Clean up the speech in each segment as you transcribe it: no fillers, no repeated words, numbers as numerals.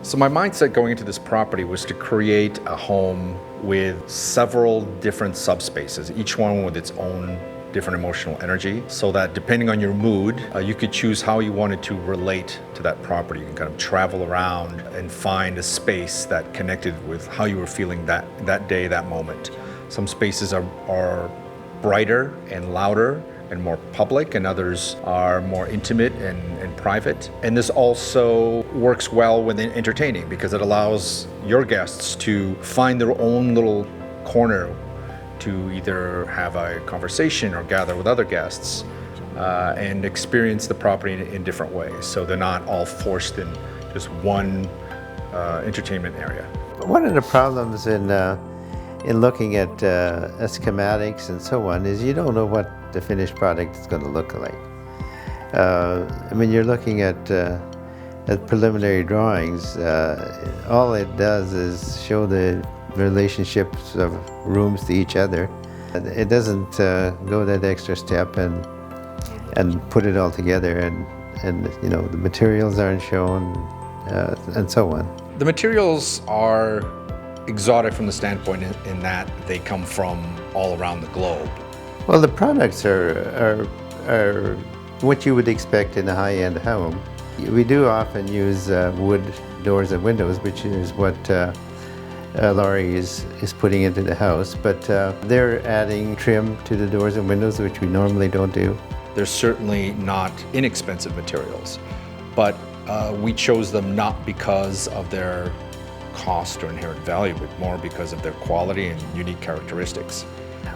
So my mindset going into this property was to create a home with several different subspaces, each one with its own different emotional energy, so that depending on your mood, you could choose how you wanted to relate to that property. You can kind of travel around and find a space that connected with how you were feeling that day, that moment. Some spaces are brighter and louder and more public, and others are more intimate and private. And this also works well with entertaining because it allows your guests to find their own little corner to either have a conversation or gather with other guests and experience the property in different ways. So they're not all forced in just one entertainment area. One of the problems in looking at schematics and so on is you don't know what the finished product is going to look like. I mean, you're looking at preliminary drawings. All it does is show the relationships of rooms to each other. It doesn't go that extra step and put it all together, and you know, the materials aren't shown and so on. The materials are exotic from the standpoint in that they come from all around the globe. Well, the products are what you would expect in a high-end home. We do often use wood doors and windows, which is what Alari is putting into the house, but they're adding trim to the doors and windows, which we normally don't do. They're certainly not inexpensive materials, but we chose them not because of their cost or inherent value, but more because of their quality and unique characteristics.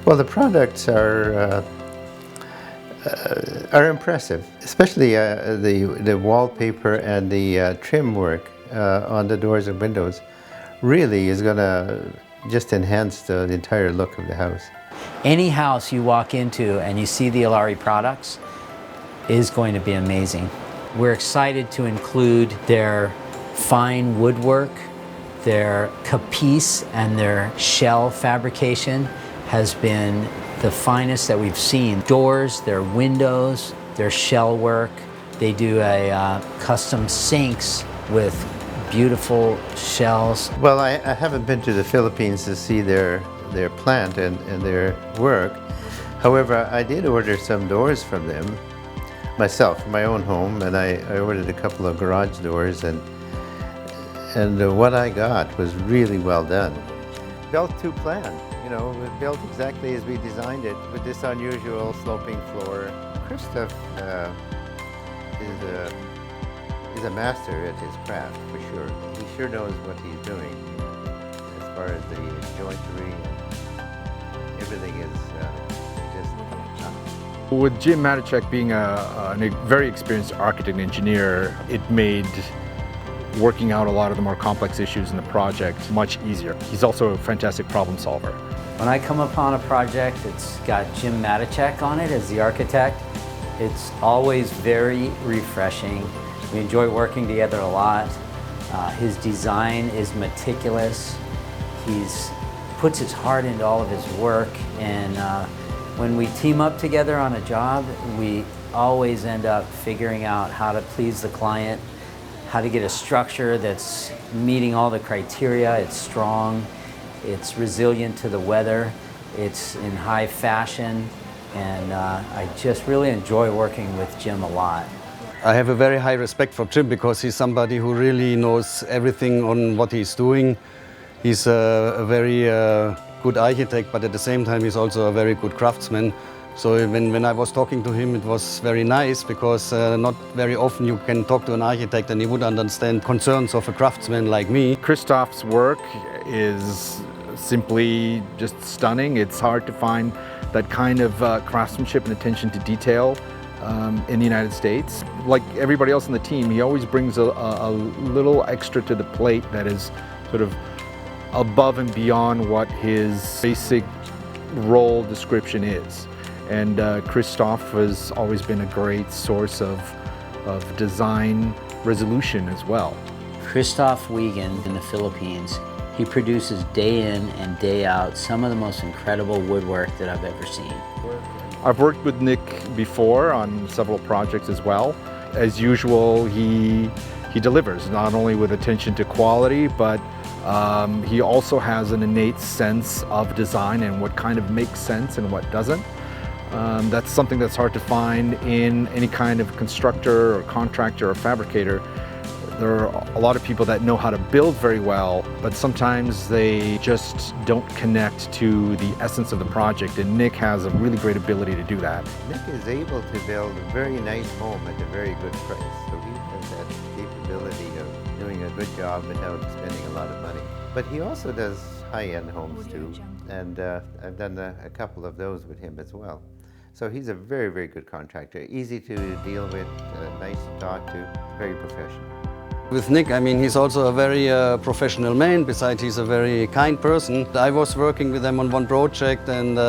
Well, the products are impressive, especially the wallpaper and the trim work on the doors and windows really is going to just enhance the entire look of the house. Any house you walk into and you see the Alari products is going to be amazing. We're excited to include their fine woodwork, their capice and their shell fabrication has been the finest that we've seen. Doors, their windows, their shell work. They do a custom sinks with beautiful shells. Well, I haven't been to the Philippines to see their plant and their work. However, I did order some doors from them myself, for my own home, and I ordered a couple of garage doors, and what I got was really well done. Built to plan, you know, it was built exactly as we designed it, with this unusual sloping floor. Christoph is a master at his craft, for sure. He sure knows what he's doing as far as the jointery. Everything is just top. With Jim Matichek being a very experienced architect and engineer, it made working out a lot of the more complex issues in the project much easier. He's also a fantastic problem solver. When I come upon a project that's got Jim Matichek on it as the architect, it's always very refreshing. We enjoy working together a lot. His design is meticulous. He's puts his heart into all of his work, and when we team up together on a job, we always end up figuring out how to please the client, how to get a structure that's meeting all the criteria. It's strong, it's resilient to the weather, it's in high fashion, and I just really enjoy working with Jim a lot. I have a very high respect for Jim because he's somebody who really knows everything on what he's doing. He's a very good architect, but at the same time he's also a very good craftsman. So when I was talking to him, it was very nice because not very often you can talk to an architect and he would understand concerns of a craftsman like me. Christoph's work is simply just stunning. It's hard to find that kind of craftsmanship and attention to detail in the United States. Like everybody else on the team, he always brings a little extra to the plate that is sort of above and beyond what his basic role description is. And Christoph has always been a great source of design resolution as well. Christoph Wiegand in the Philippines, he produces day in and day out some of the most incredible woodwork that I've ever seen. I've worked with Nick before on several projects as well. As usual, he he delivers, not only with attention to quality, but he also has an innate sense of design and what kind of makes sense and what doesn't. That's something that's hard to find in any kind of constructor or contractor or fabricator. There are a lot of people that know how to build very well, but sometimes they just don't connect to the essence of the project, and Nick has a really great ability to do that. Nick is able to build a very nice home at a very good price, so he has that capability of doing a good job without spending a lot of money. But he also does high-end homes too, and I've done a couple of those with him as well. So he's a very, very good contractor, easy to deal with, nice to talk to, very professional. With Nick, I mean, he's also a very professional man. Besides, he's a very kind person. I was working with him on one project, and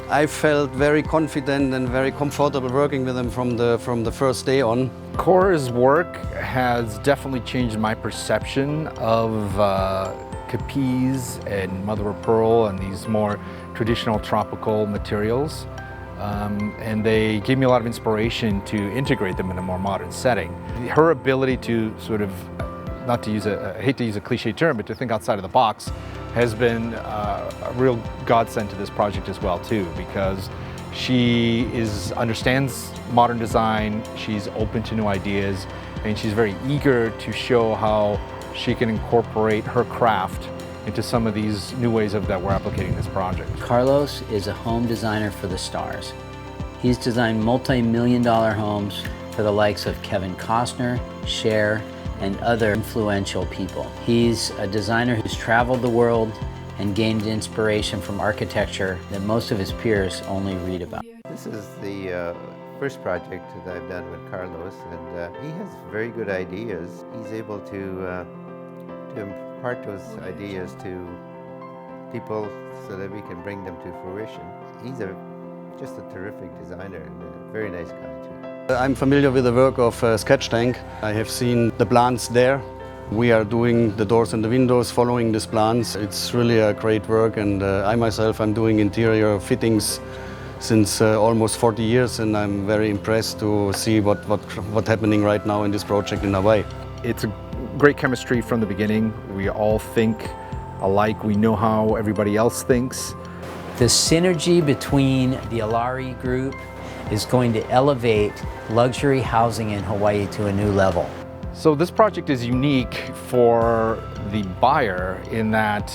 I felt very confident and very comfortable working with him from the first day on. Cora's work has definitely changed my perception of Capiz and mother of pearl and these more traditional tropical materials. And they gave me a lot of inspiration to integrate them in a more modern setting. Her ability to sort of, not to use I hate to use a cliche term, but to think outside of the box has been a real godsend to this project as well too, because she understands modern design, she's open to new ideas, and she's very eager to show how she can incorporate her craft into some of these new ways that we're applicating this project. Carlos is a home designer for the stars. He's designed multi-million-dollar homes for the likes of Kevin Costner, Cher, and other influential people. He's a designer who's traveled the world and gained inspiration from architecture that most of his peers only read about. This is the first project that I've done with Carlos, and he has very good ideas. He's able to impart those ideas to people so that we can bring them to fruition. He's just a terrific designer and a very nice guy too. I'm familiar with the work of Sketch Tank. I have seen the plans there. We are doing the doors and the windows following these plans. It's really a great work, and I myself am doing interior fittings since almost 40 years, and I'm very impressed to see what's happening right now in this project in Hawaii. It's a great chemistry from the beginning. We all think alike. We know how everybody else thinks. The synergy between the Alari group is going to elevate luxury housing in Hawaii to a new level. So this project is unique for the buyer in that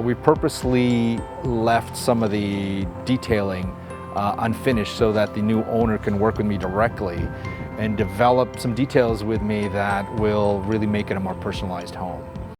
we purposely left some of the detailing unfinished so that the new owner can work with me directly and develop some details with me that will really make it a more personalized home.